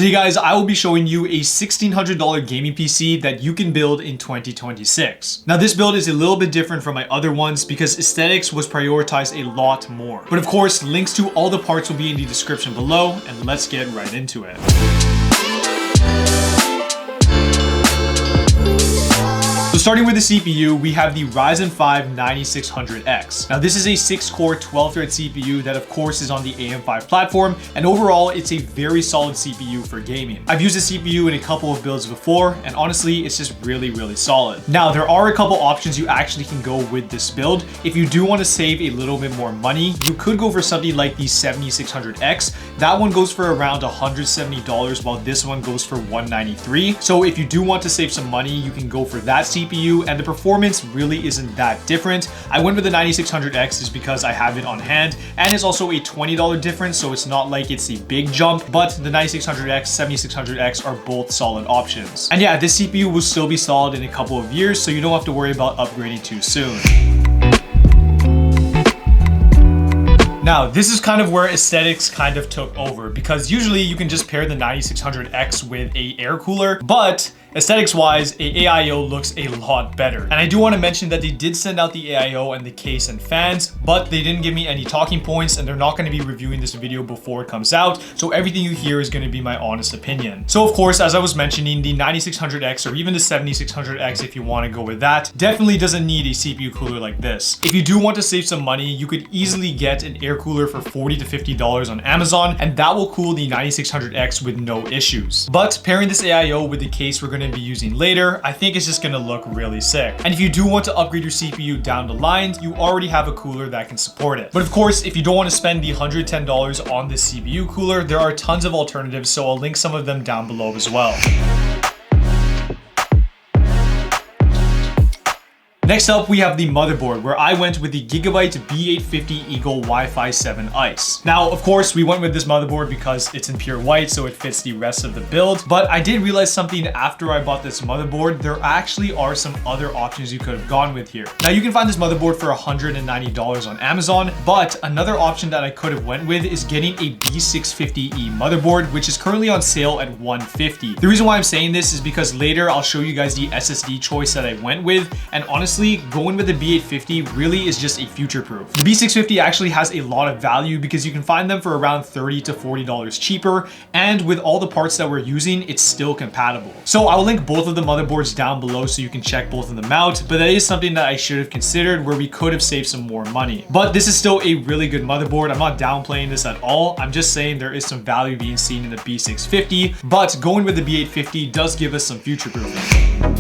Today guys, I will be showing you a $1,600 gaming PC that you can build in 2026. Now this build is a little bit different from my other ones because aesthetics was prioritized a lot more. But of course, links to all the parts will be in the description below, and let's get right into it. So starting with the CPU, we have the Ryzen 5 9600X. Now this is a 6-core 12-thread CPU that of course is on the AM5 platform, and overall it's a very solid CPU for gaming. I've used the CPU in a couple of builds before, and honestly it's just really solid. Now there are a couple options you actually can go with this build. If you do want to save a little bit more money, you could go for something like the 7600X. That one goes for around $170 while this one goes for $193. So if you do want to save some money, you can go for that CPU, and the performance really isn't that different. I went with the 9600X just because I have it on hand, and it's also a $20 difference, so it's not like it's a big jump, but the 9600X, 7600X are both solid options. And yeah, this CPU will still be solid in a couple of years, so you don't have to worry about upgrading too soon. Now, this is kind of where aesthetics kind of took over, because usually you can just pair the 9600X with a air cooler, but aesthetics wise, a AIO looks a lot better. And I do want to mention that they did send out the AIO and the case and fans, but they didn't give me any talking points, and they're not going to be reviewing this video before it comes out. So everything you hear is going to be my honest opinion. So of course, as I was mentioning, the 9600X or even the 7600X, if you want to go with that, definitely doesn't need a CPU cooler like this. If you do want to save some money, you could easily get an air cooler for $40 to $50 on Amazon, and that will cool the 9600X with no issues. But pairing this AIO with the case we're going to be using later, I think it's just going to look really sick. And if you do want to upgrade your CPU down the line, you already have a cooler that can support it. But of course, if you don't want to spend the $110 on this CPU cooler, there are tons of alternatives, so I'll link some of them down below as well. Next up, we have the motherboard, where I went with the GIGABYTE B850 Eagle Wi-Fi 7 Ice. Now, of course, we went with this motherboard because it's in pure white, so it fits the rest of the build. But I did realize something after I bought this motherboard. There actually are some other options you could have gone with here. Now, you can find this motherboard for $190 on Amazon, but another option that I could have went with is getting a B650E motherboard, which is currently on sale at $150. The reason why I'm saying this is because later I'll show you guys the SSD choice that I went with, and honestly, going with the B850 really is just a future proof. The B650 actually has a lot of value because you can find them for around $30 to $40 cheaper, and with all the parts that we're using, it's still compatible. So I will link both of the motherboards down below so you can check both of them out, but that is something that I should have considered where we could have saved some more money. But this is still a really good motherboard. I'm not downplaying this at all. I'm just saying there is some value being seen in the B650, but going with the B850 does give us some future proofing.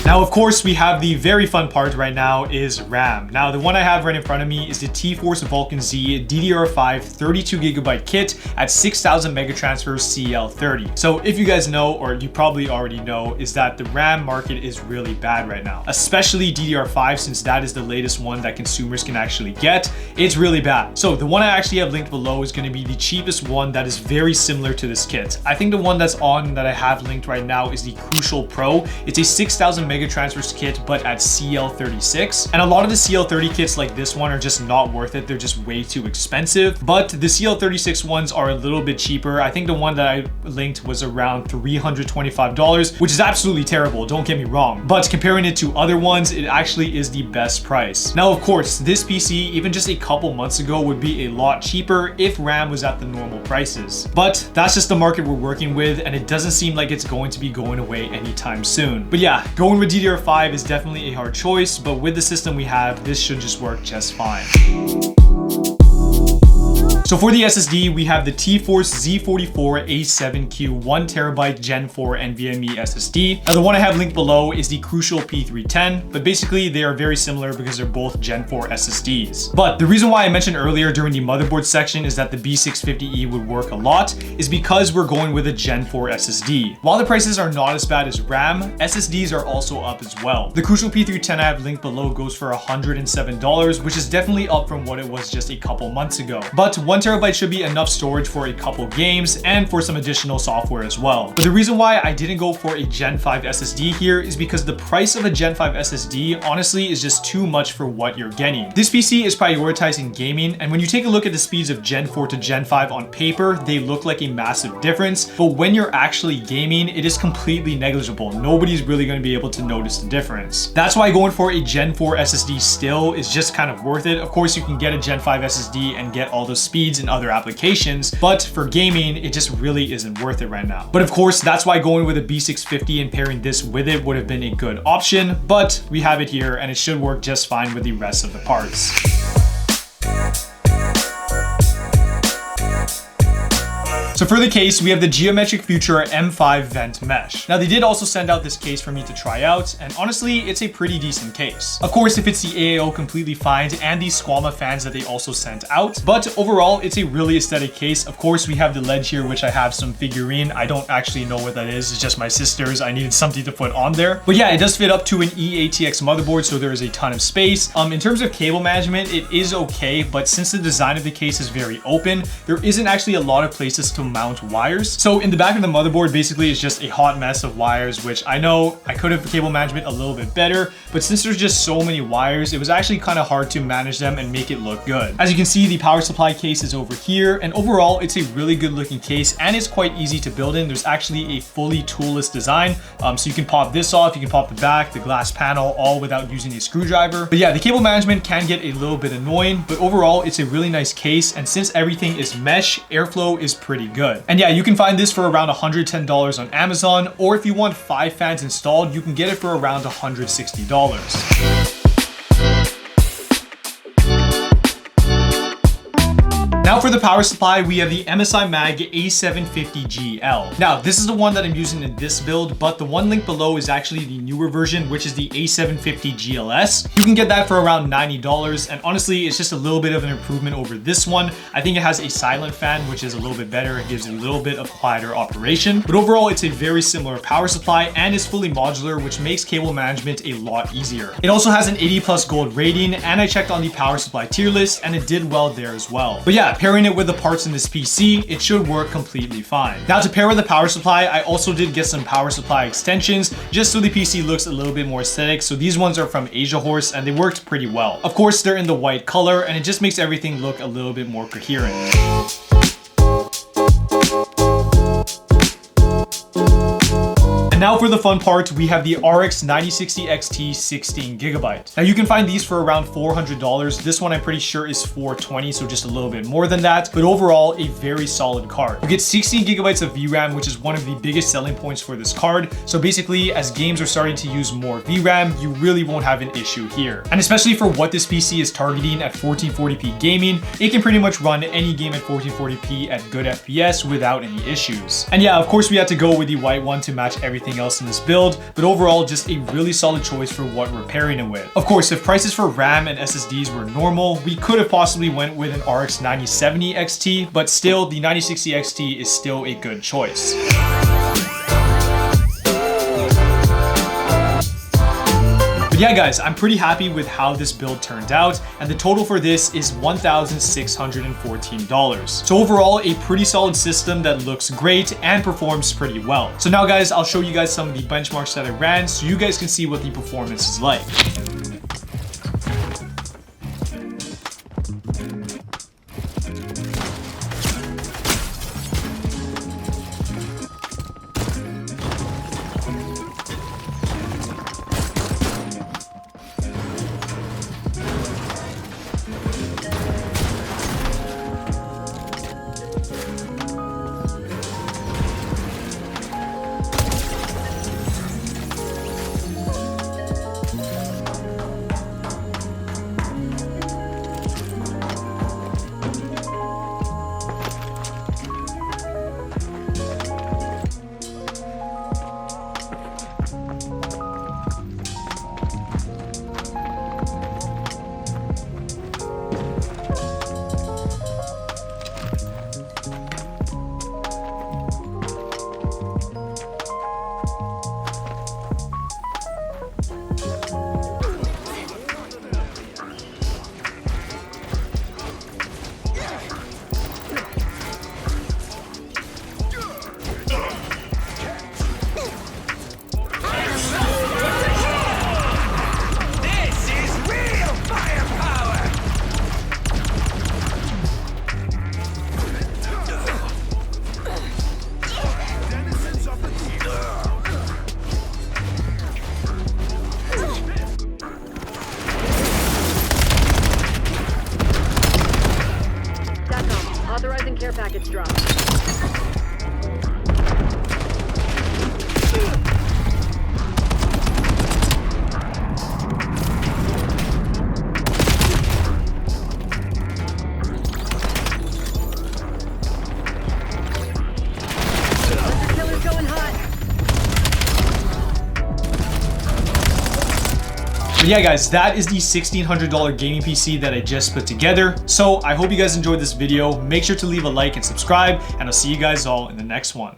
Now, of course, we have the very fun part right now is RAM. Now, the one I have right in front of me is the T-Force Vulcan Z DDR5 32GB kit at 6000 megatransfers CL30. So if you guys know, or you probably already know, is that the RAM market is really bad right now, especially DDR5, since that is the latest one that consumers can actually get. It's really bad. So the one I actually have linked below is going to be the cheapest one that is very similar to this kit. I think the one that's on that I have linked right now is the Crucial Pro. It's a 6000 megatransfers kit, but at CL36. And a lot of the CL30 kits like this one are just not worth it. They're just way too expensive. But the CL36 ones are a little bit cheaper. I think the one that I linked was around $325, which is absolutely terrible, don't get me wrong. But comparing it to other ones, it actually is the best price. Now, of course, this PC, even just a couple months ago, would be a lot cheaper if RAM was at the normal prices. But that's just the market we're working with, and it doesn't seem like it's going to be going away anytime soon. But yeah, going with DDR5 is definitely a hard choice, but with the system we have, this should just work just fine. So for the SSD, we have the T-Force Z44 A7Q 1TB Gen 4 NVMe SSD. Now the one I have linked below is the Crucial P310, but basically they are very similar because they're both Gen 4 SSDs. But the reason why I mentioned earlier during the motherboard section is that the B650E would work a lot is because we're going with a Gen 4 SSD. While the prices are not as bad as RAM, SSDs are also up as well. The Crucial P310 I have linked below goes for $107, which is definitely up from what it was just a couple months ago. But one 1TB should be enough storage for a couple games and for some additional software as well. But the reason why I didn't go for a Gen 5 SSD here is because the price of a Gen 5 SSD honestly is just too much for what you're getting. This PC is prioritizing gaming, and when you take a look at the speeds of Gen 4 to Gen 5 on paper, they look like a massive difference, but when you're actually gaming, it is completely negligible. Nobody's really going to be able to notice the difference. That's why going for a Gen 4 SSD still is just kind of worth it. Of course, you can get a Gen 5 SSD and get all those speeds in other applications, but for gaming, it just really isn't worth it right now. But of course, that's why going with a B650 and pairing this with it would have been a good option, but we have it here and it should work just fine with the rest of the parts. So for the case, we have the Geometric Future M5 vent mesh. Now they did also send out this case for me to try out, and honestly, it's a pretty decent case. Of course, it fits the AAO completely fine and these Squama fans that they also sent out, but overall, it's a really aesthetic case. Of course, we have the ledge here, which I have some figurine. I don't actually know what that is. It's just my sister's. I needed something to put on there. But yeah, it does fit up to an eATX motherboard, so there is a ton of space. In terms of cable management, it is okay, but since the design of the case is very open, there isn't actually a lot of places to mount wires. So in the back of the motherboard, basically is just a hot mess of wires, which I know I could have cable management a little bit better, but since there's just so many wires, it was actually kind of hard to manage them and make it look good. As you can see, the power supply case is over here, and overall, it's a really good looking case and it's quite easy to build in. There's actually a fully toolless design, so you can pop this off, you can pop the back, the glass panel, all without using a screwdriver. But yeah, the cable management can get a little bit annoying, but overall, it's a really nice case, and since everything is mesh, airflow is pretty good. And yeah, you can find this for around $110 on Amazon, or if you want 5 fans installed, you can get it for around $160. Now for the power supply, we have the MSI Mag A750GL. Now, this is the one that I'm using in this build, but the one linked below is actually the newer version, which is the A750GLS. You can get that for around $90, and honestly, it's just a little bit of an improvement over this one. I think it has a silent fan, which is a little bit better. It gives a little bit of quieter operation, but overall, it's a very similar power supply and is fully modular, which makes cable management a lot easier. It also has an 80+ gold rating, and I checked on the power supply tier list, and it did well there as well. But yeah, pairing it with the parts in this PC, it should work completely fine. Now to pair with the power supply, I also did get some power supply extensions just so the PC looks a little bit more aesthetic. So these ones are from ASIAHORSE and they worked pretty well. Of course, they're in the white color and it just makes everything look a little bit more coherent. And now for the fun part, we have the RX 9060 XT 16GB. Now you can find these for around $400. This one I'm pretty sure is $420, so just a little bit more than that, but overall a very solid card. You get 16GB of VRAM, which is one of the biggest selling points for this card. So basically, as games are starting to use more VRAM, you really won't have an issue here. And especially for what this PC is targeting at 1440p gaming, it can pretty much run any game at 1440p at good FPS without any issues. And yeah, of course we had to go with the white one to match everything else in this build, but overall just a really solid choice for what we're pairing it with. Of course, if prices for RAM and SSDs were normal, we could have possibly went with an RX 9070 XT, but still the 9060 XT is still a good choice. But yeah guys, I'm pretty happy with how this build turned out, and the total for this is $1,614. So overall, a pretty solid system that looks great and performs pretty well. So now guys, I'll show you guys some of the benchmarks that I ran so you guys can see what the performance is like. package drop. But yeah guys, that is the $1,600 gaming PC that I just put together. So I hope you guys enjoyed this video. Make sure to leave a like and subscribe, and I'll see you guys all in the next one.